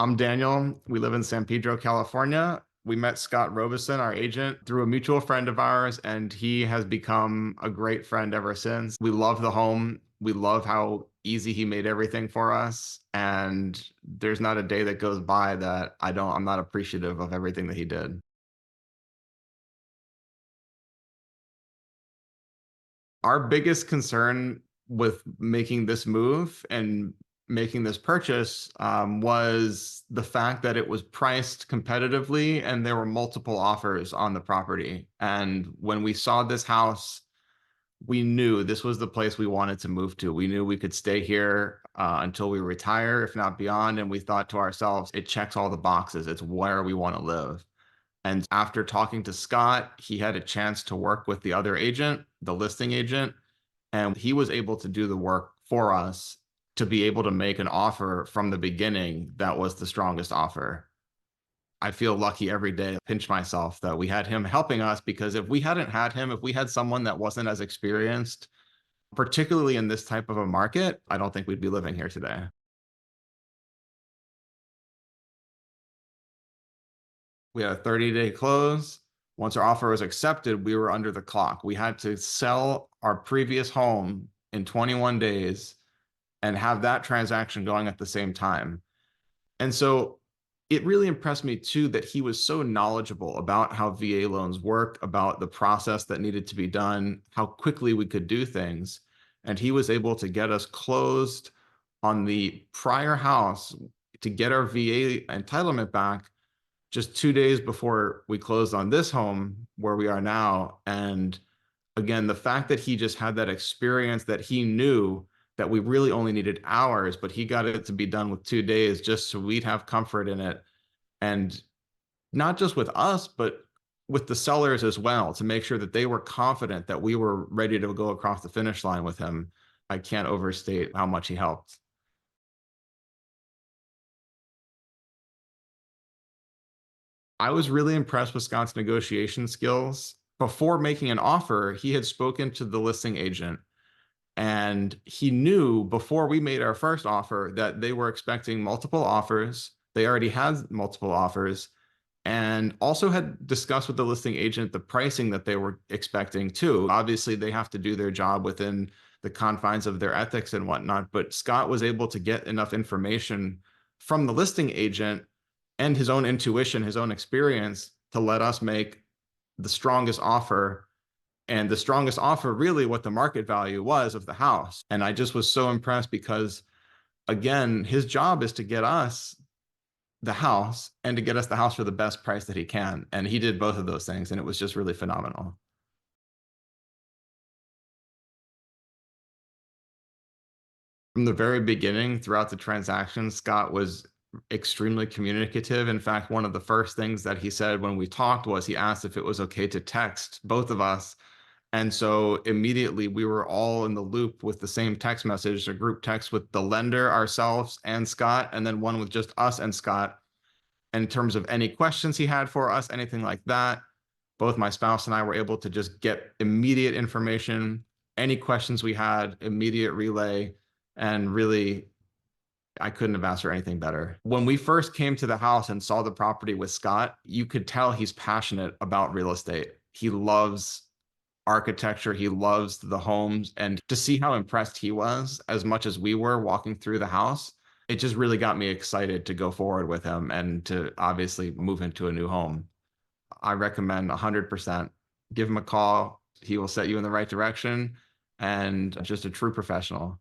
I'm Daniel. We live in San Pedro, California. We met Scott Robeson, our agent, through a mutual friend of ours, and he has become a great friend ever since. We love the home. We love how easy he made everything for us. And there's not a day that goes by that I'm not appreciative of everything that he did. Our biggest concern with making this move and making this purchase was the fact that it was priced competitively and there were multiple offers on the property. And when we saw this house, we knew this was the place we wanted to move to. We knew we could stay here until we retire, if not beyond. And we thought to ourselves, it checks all the boxes. It's where we want to live. And after talking to Scott, he had a chance to work with the other agent, the listing agent, and he was able to do the work for us to be able to make an offer from the beginning that was the strongest offer. I feel lucky every day, pinch myself that we had him helping us, because if we hadn't had him, if we had someone that wasn't as experienced, particularly in this type of a market, I don't think we'd be living here today. We had a 30-day close. Once our offer was accepted, we were under the clock. We had to sell our previous home in 21 days and have that transaction going at the same time. And so it really impressed me too that he was so knowledgeable about how VA loans work, about the process that needed to be done, how quickly we could do things. And he was able to get us closed on the prior house to get our VA entitlement back just 2 days before we closed on this home where we are now. And again, the fact that he just had that experience, that he knew that we really only needed hours, but he got it to be done with 2 days just so we'd have comfort in it. And not just with us, but with the sellers as well, to make sure that they were confident that we were ready to go across the finish line with him. I can't overstate how much he helped. I was really impressed with Scott's negotiation skills. Before making an offer, he had spoken to the listing agent, and he knew before we made our first offer that they were expecting multiple offers. They already had multiple offers, and also had discussed with the listing agent the pricing that they were expecting too. Obviously, they have to do their job within the confines of their ethics and whatnot, but Scott was able to get enough information from the listing agent and his own intuition, his own experience, to let us make the strongest offer, and the strongest offer really what the market value was of the house. And I just was so impressed because, again, his job is to get us the house and to get us the house for the best price that he can. And he did both of those things, and it was just really phenomenal. From the very beginning, throughout the transaction, Scott was extremely communicative. In fact, one of the first things that he said when we talked was he asked if it was okay to text both of us. And so immediately we were all in the loop with the same text message, a group text with the lender, ourselves, and Scott, and then one with just us and Scott. In terms of any questions he had for us, anything like that, both my spouse and I were able to just get immediate information, any questions we had, immediate relay, and really, I couldn't have asked for anything better. When we first came to the house and saw the property with Scott, you could tell he's passionate about real estate. He loves architecture. He loves the homes. And to see how impressed he was, as much as we were walking through the house, it just really got me excited to go forward with him and to obviously move into a new home. I recommend 100%. Give him a call. He will set you in the right direction, and just a true professional.